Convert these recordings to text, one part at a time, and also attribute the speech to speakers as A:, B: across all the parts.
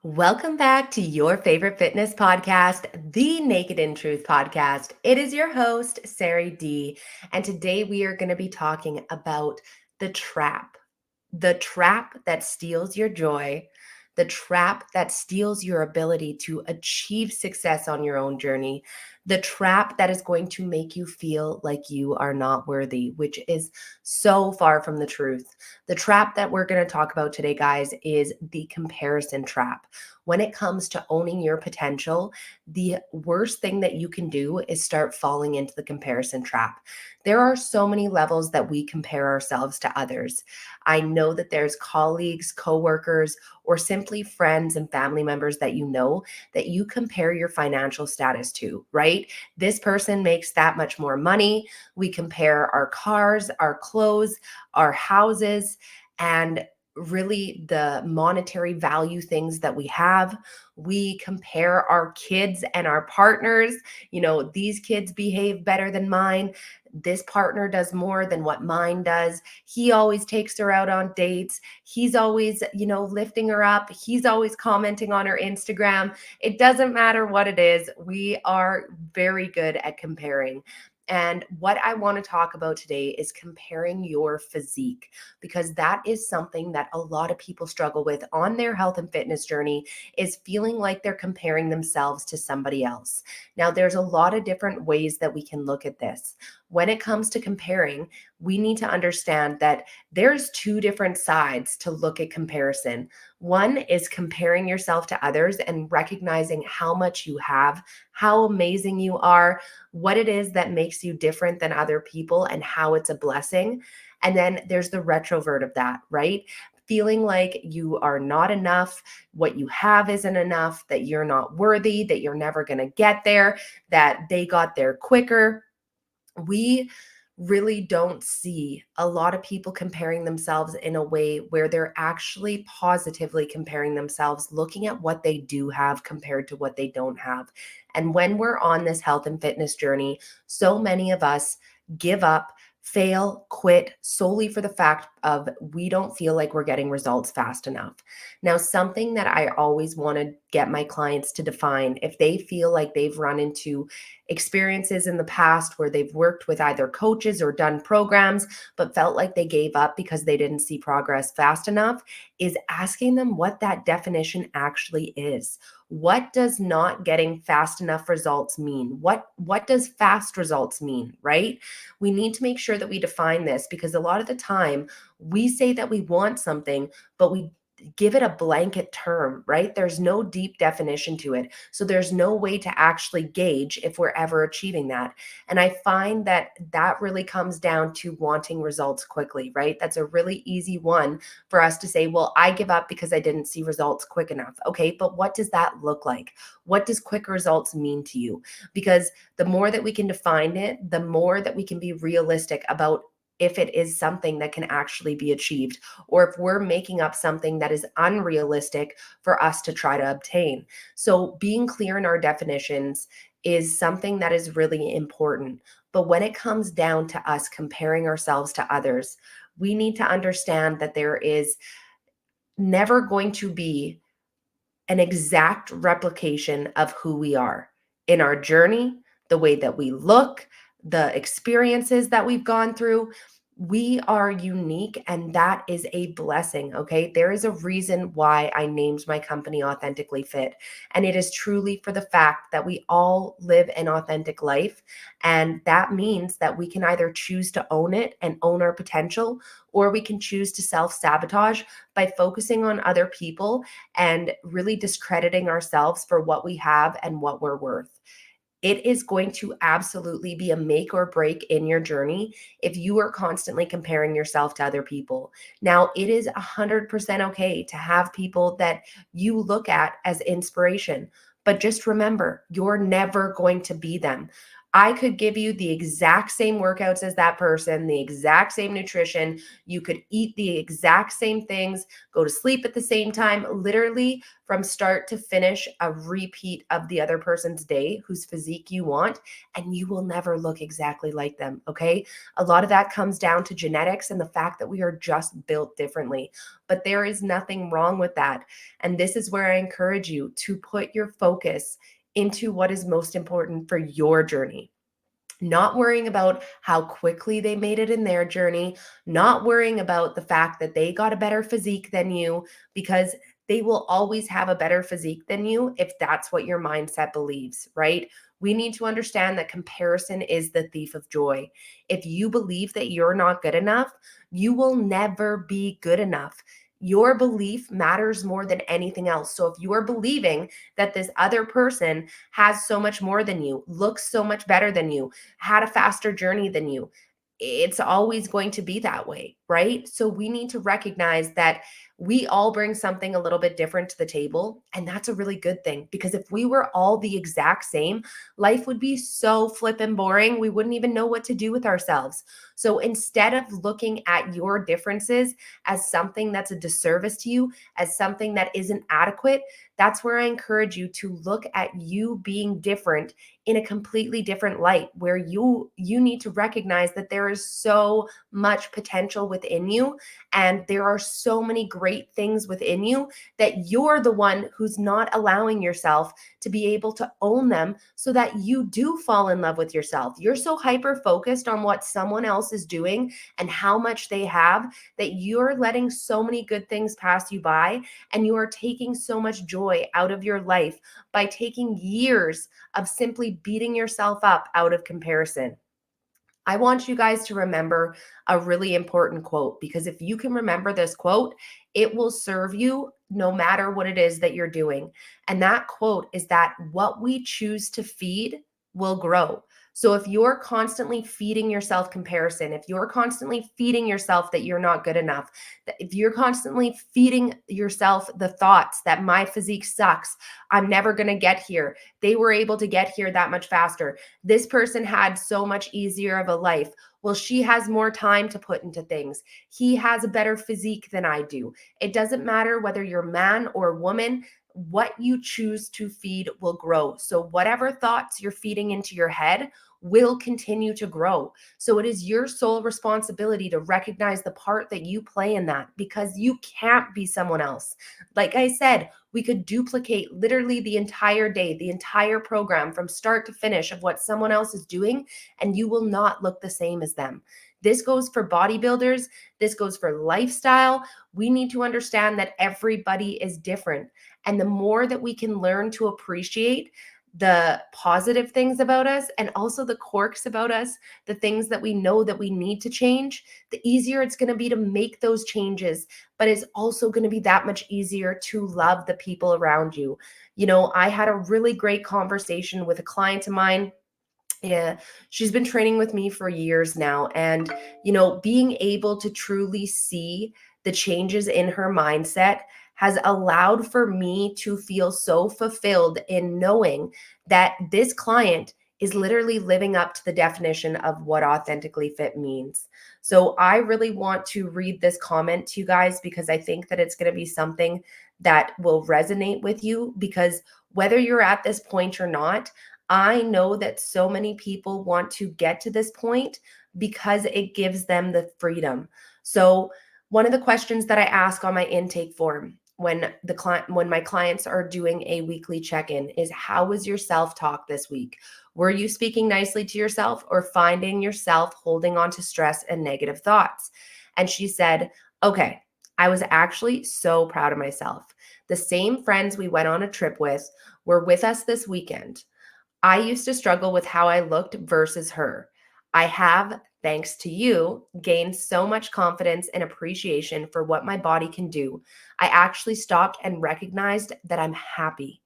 A: Welcome back to your favorite fitness podcast, the Naked in Truth podcast. It is your host, Sari D, and today we are going to be talking about the trap that steals your joy, the trap that steals your ability to achieve success on your own journey, the trap that is going to make you feel like you are not worthy, which is so far from the truth. The trap that we're going to talk about today, guys, is the comparison trap. When it comes to owning your potential, the worst thing that you can do is start falling into the comparison trap. There are so many levels that we compare ourselves to others. I know that there's colleagues, coworkers, or simply friends and family members that you know that you compare your financial status to, right? This person makes that much more money. We compare our cars, our clothes, our houses, and really the monetary value things that we have. We compare our kids and our partners. These kids behave better than mine. This partner does more than what mine does. He always takes her out on dates. He's always, lifting her up. He's always commenting on her Instagram. It doesn't matter what it is. We are very good at comparing. And what I want to talk about today is comparing your physique, because that is something that a lot of people struggle with on their health and fitness journey, is feeling like they're comparing themselves to somebody else. Now, there's a lot of different ways that we can look at this. When it comes to comparing, we need to understand that there's two different sides to look at comparison. One is comparing yourself to others and recognizing how much you have, how amazing you are, what it is that makes you different than other people, and how it's a blessing. And then there's the retrovert of that, right? Feeling like you are not enough, what you have isn't enough, that you're not worthy, that you're never going to get there, that they got there quicker. We really don't see a lot of people comparing themselves in a way where they're actually positively comparing themselves, looking at what they do have compared to what they don't have. And when we're on this health and fitness journey, so many of us give up, fail, quit solely for the fact of we don't feel like we're getting results fast enough. Now, something that I always want to get my clients to define, if they feel like they've run into experiences in the past where they've worked with either coaches or done programs, but felt like they gave up because they didn't see progress fast enough, is asking them what that definition actually is. What does not getting fast enough results mean? What does fast results mean, right? We need to make sure that we define this, because a lot of the time we say that we want something, but we give it a blanket term, right? There's no deep definition to it. So there's no way to actually gauge if we're ever achieving that. And I find that that really comes down to wanting results quickly, right? That's a really easy one for us to say, well, I give up because I didn't see results quick enough. Okay, but what does that look like? What does quick results mean to you? Because the more that we can define it, the more that we can be realistic about if it is something that can actually be achieved, or if we're making up something that is unrealistic for us to try to obtain. So being clear in our definitions is something that is really important. But when it comes down to us comparing ourselves to others, we need to understand that there is never going to be an exact replication of who we are in our journey, the way that we look, the experiences that we've gone through. We are unique, and that is a blessing. Okay. There is a reason why I named my company Authentically Fit. And it is truly for the fact that we all live an authentic life. And that means that we can either choose to own it and own our potential, or we can choose to self-sabotage by focusing on other people and really discrediting ourselves for what we have and what we're worth. It is going to absolutely be a make or break in your journey if you are constantly comparing yourself to other people. Now, it is 100% okay to have people that you look at as inspiration, but just remember, you're never going to be them. I could give you the exact same workouts as that person, the exact same nutrition. You could eat the exact same things, go to sleep at the same time, literally from start to finish, a repeat of the other person's day whose physique you want, and you will never look exactly like them. Okay. A lot of that comes down to genetics and the fact that we are just built differently, but there is nothing wrong with that. And this is where I encourage you to put your focus into what is most important for your journey. Not worrying about how quickly they made it in their journey, not worrying about the fact that they got a better physique than you, because they will always have a better physique than you if that's what your mindset believes, right? We need to understand that comparison is the thief of joy. If you believe that you're not good enough, you will never be good enough. Your belief matters more than anything else. So if you're believing that this other person has so much more than you, looks so much better than you, had a faster journey than you, it's always going to be that way, right? So we need to recognize that we all bring something a little bit different to the table. And that's a really good thing, because if we were all the exact same, life would be so flippin' boring. We wouldn't even know what to do with ourselves. So instead of looking at your differences as something that's a disservice to you, as something that isn't adequate, that's where I encourage you to look at you being different in a completely different light, where you need to recognize that there is so much potential within you, and there are so many great things within you, that you're the one who's not allowing yourself to be able to own them, so that you do fall in love with yourself. You're so hyper focused on what someone else is doing and how much they have, that you're letting so many good things pass you by, and you are taking so much joy out of your life by taking years of simply beating yourself up out of comparison. I want you guys to remember a really important quote, because if you can remember this quote, it will serve you no matter what it is that you're doing. And that quote is that what we choose to feed will grow. So if you're constantly feeding yourself comparison, if you're constantly feeding yourself that you're not good enough, if you're constantly feeding yourself the thoughts that my physique sucks, I'm never going to get here, they were able to get here that much faster, this person had so much easier of a life, well, she has more time to put into things, he has a better physique than I do. It doesn't matter whether you're man or woman. What you choose to feed will grow. So whatever thoughts you're feeding into your head will continue to grow. So it is your sole responsibility to recognize the part that you play in that, because you can't be someone else. Like I said, we could duplicate literally the entire day, the entire program from start to finish of what someone else is doing, and you will not look the same as them. This goes for bodybuilders. This goes for lifestyle. We need to understand that everybody is different. And the more that we can learn to appreciate the positive things about us and also the quirks about us, the things that we know that we need to change, the easier it's going to be to make those changes. But it's also going to be that much easier to love the people around you. You know, I had a really great conversation with a client of mine. Yeah, she's been training with me for years now. And, you know, being able to truly see the changes in her mindset has allowed for me to feel so fulfilled in knowing that this client is literally living up to the definition of what authentically fit means. So I really want to read this comment to you guys, because I think that it's going to be something that will resonate with you, because whether you're at this point or not, I know that so many people want to get to this point because it gives them the freedom. So one of the questions that I ask on my intake form when my clients are doing a weekly check-in is, how was your self-talk this week? Were you speaking nicely to yourself, or finding yourself holding on to stress and negative thoughts? And she said, okay, I was actually so proud of myself. The same friends we went on a trip with were with us this weekend. I used to struggle with how I looked versus her. I have, thanks to you, gained so much confidence and appreciation for what my body can do. I actually stopped and recognized that I'm happy.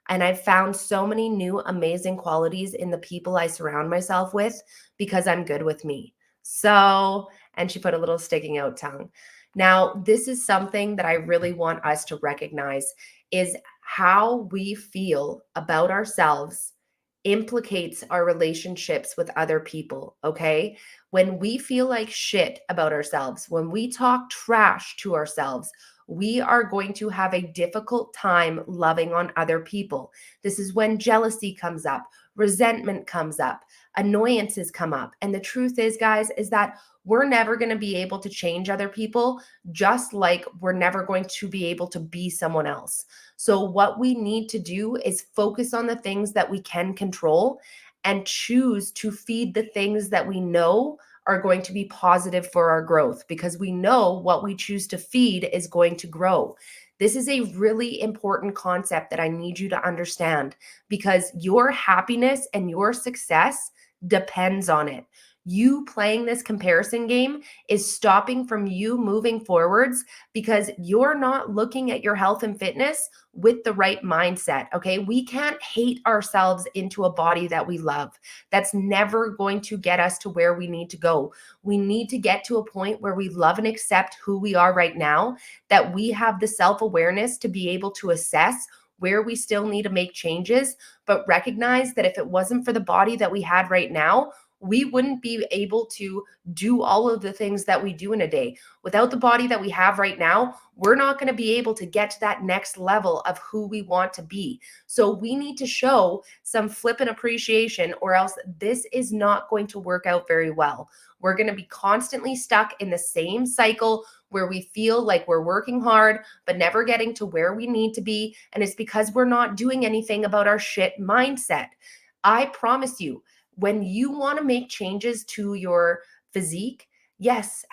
A: And I've found so many new amazing qualities in the people I surround myself with because I'm good with me. So, and she put a little sticking out tongue. Now, this is something that I really want us to recognize, is how we feel about ourselves implicates our relationships with other people, okay? When we feel like shit about ourselves, when we talk trash to ourselves, we are going to have a difficult time loving on other people. This is when jealousy comes up, resentment comes up, annoyances come up. And the truth is, guys, is that we're never going to be able to change other people, just like we're never going to be able to be someone else. So, what we need to do is focus on the things that we can control and choose to feed the things that we know are going to be positive for our growth, because we know what we choose to feed is going to grow. This is a really important concept that I need you to understand, because your happiness and your success depends on it. You playing this comparison game is stopping from you moving forwards because you're not looking at your health and fitness with the right mindset. Okay. We can't hate ourselves into a body that we love. That's never going to get us to where we need to go. We need to get to a point where we love and accept who we are right now, that we have the self-awareness to be able to assess where we still need to make changes, but recognize that if it wasn't for the body that we had right now, we wouldn't be able to do all of the things that we do in a day. Without the body that we have right now, we're not going to be able to get to that next level of who we want to be. So we need to show some flippant appreciation, or else this is not going to work out very well. We're going to be constantly stuck in the same cycle where we feel like we're working hard, but never getting to where we need to be. And it's because we're not doing anything about our shit mindset. I promise you, when you want to make changes to your physique, yes,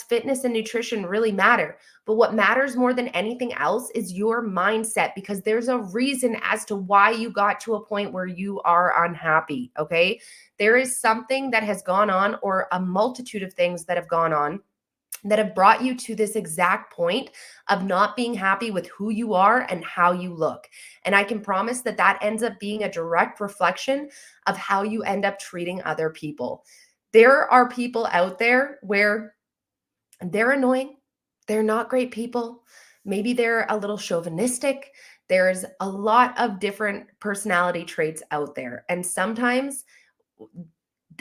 A: fitness and nutrition really matter. But what matters more than anything else is your mindset, because there's a reason as to why you got to a point where you are unhappy. Okay. There is something that has gone on, or a multitude of things that have gone on, that have brought you to this exact point of not being happy with who you are and how you look. And I can promise that that ends up being a direct reflection of how you end up treating other people. There are people out there where they're annoying, they're not great people. Maybe they're a little chauvinistic. There's a lot of different personality traits out there. And sometimes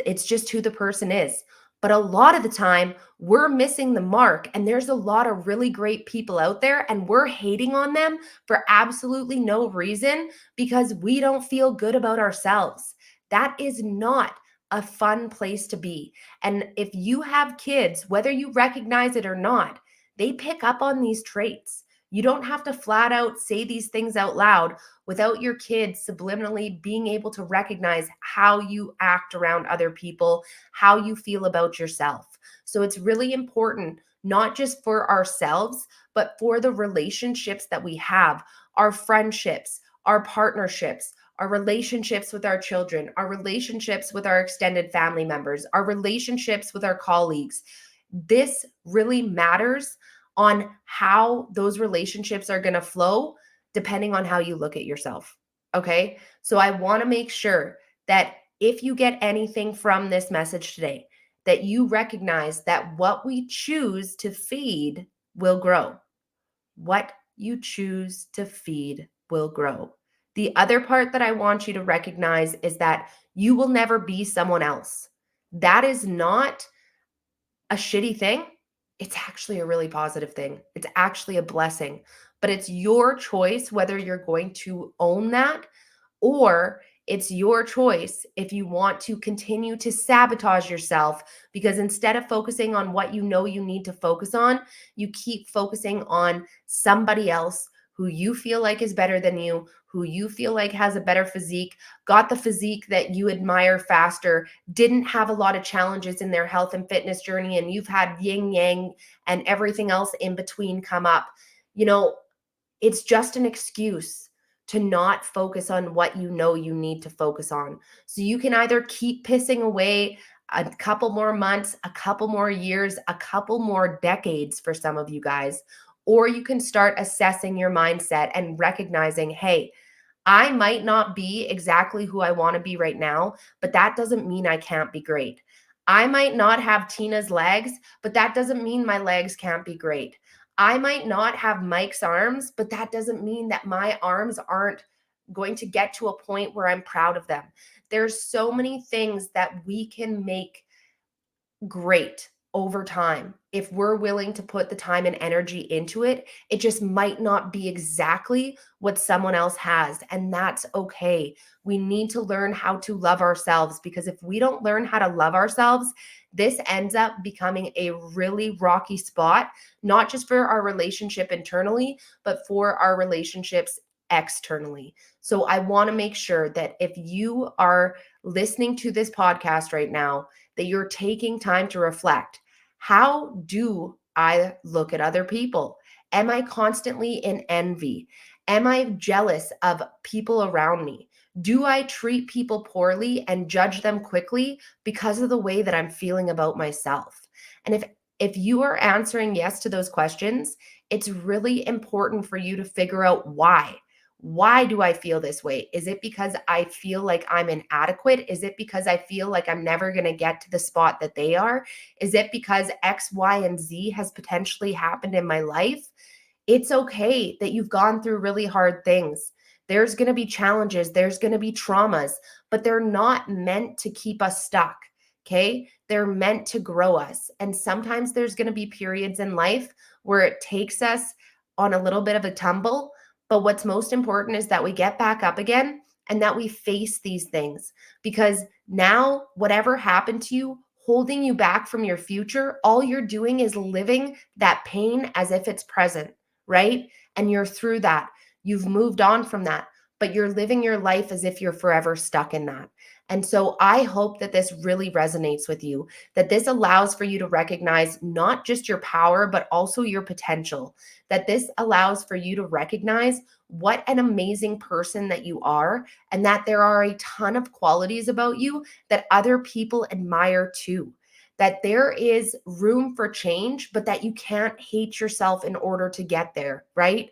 A: it's just who the person is. But a lot of the time, we're missing the mark, and there's a lot of really great people out there, and we're hating on them for absolutely no reason because we don't feel good about ourselves. That is not a fun place to be. And if you have kids, whether you recognize it or not, they pick up on these traits. You don't have to flat out say these things out loud without your kids subliminally being able to recognize how you act around other people, how you feel about yourself. So it's really important, not just for ourselves, but for the relationships that we have, our friendships, our partnerships, our relationships with our children, our relationships with our extended family members, our relationships with our colleagues. This really matters on how those relationships are going to flow depending on how you look at yourself. Okay. So I want to make sure that if you get anything from this message today, that you recognize that what we choose to feed will grow. What you choose to feed will grow. The other part that I want you to recognize is that you will never be someone else. That is not a shitty thing. It's actually a really positive thing. It's actually a blessing, but it's your choice whether you're going to own that, or it's your choice if you want to continue to sabotage yourself, because instead of focusing on what you know you need to focus on, you keep focusing on somebody else who you feel like is better than you, who you feel like has a better physique, got the physique that you admire faster, didn't have a lot of challenges in their health and fitness journey, and you've had yin yang and everything else in between come up. You know, it's just an excuse to not focus on what you know you need to focus on. So you can either keep pissing away a couple more months, a couple more years, a couple more decades for some of you guys, or you can start assessing your mindset and recognizing, hey, I might not be exactly who I want to be right now, but that doesn't mean I can't be great. I might not have Tina's legs, but that doesn't mean my legs can't be great. I might not have Mike's arms, but that doesn't mean that my arms aren't going to get to a point where I'm proud of them. There's so many things that we can make great over time. If we're willing to put the time and energy into it, it just might not be exactly what someone else has. And that's okay. We need to learn how to love ourselves, because if we don't learn how to love ourselves, this ends up becoming a really rocky spot, not just for our relationship internally, but for our relationships externally. So I want to make sure that if you are listening to this podcast right now, that you're taking time to reflect. How do I look at other people? Am I constantly in envy? Am I jealous of people around me? Do I treat people poorly and judge them quickly because of the way that I'm feeling about myself? And if you are answering yes to those questions, it's really important for you to figure out why. Why do I feel this way? Is it because I feel like I'm inadequate? Is it because I feel like I'm never going to get to the spot that they are? Is it because X, Y, and Z has potentially happened in my life? It's okay that you've gone through really hard things. There's going to be challenges, there's going to be traumas, but they're not meant to keep us stuck. Okay. They're meant to grow us. And sometimes there's going to be periods in life where it takes us on a little bit of a tumble. But what's most important is that we get back up again and that we face these things, because now, whatever happened to you, holding you back from your future, all you're doing is living that pain as if it's present, right? And you're through that. You've moved on from that, but you're living your life as if you're forever stuck in that. And so I hope that this really resonates with you, that this allows for you to recognize not just your power, but also your potential, that this allows for you to recognize what an amazing person that you are, and that there are a ton of qualities about you that other people admire too. That there is room for change, but that you can't hate yourself in order to get there, right?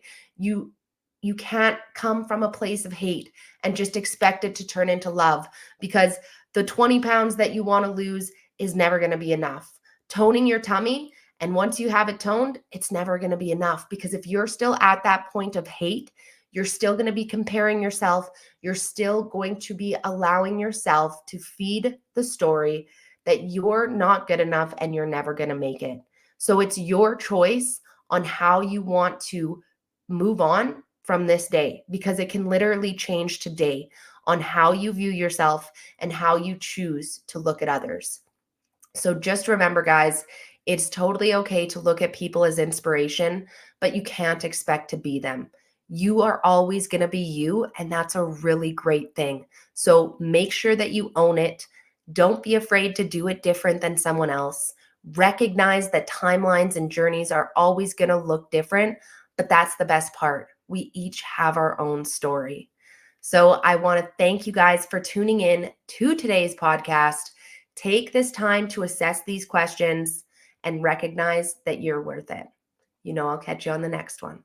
A: You can't come from a place of hate and just expect it to turn into love, because the 20 pounds that you want to lose is never going to be enough. Toning your tummy, and once you have it toned, it's never going to be enough, because if you're still at that point of hate, you're still going to be comparing yourself. You're still going to be allowing yourself to feed the story that you're not good enough and you're never going to make it. So it's your choice on how you want to move on from this day, because it can literally change today on how you view yourself and how you choose to look at others. So just remember, guys, it's totally okay to look at people as inspiration, but you can't expect to be them. You are always going to be you, and that's a really great thing. So make sure that you own it. Don't be afraid to do it different than someone else. Recognize that timelines and journeys are always going to look different, but that's the best part. We each have our own story. So I want to thank you guys for tuning in to today's podcast. Take this time to assess these questions and recognize that you're worth it. I'll catch you on the next one.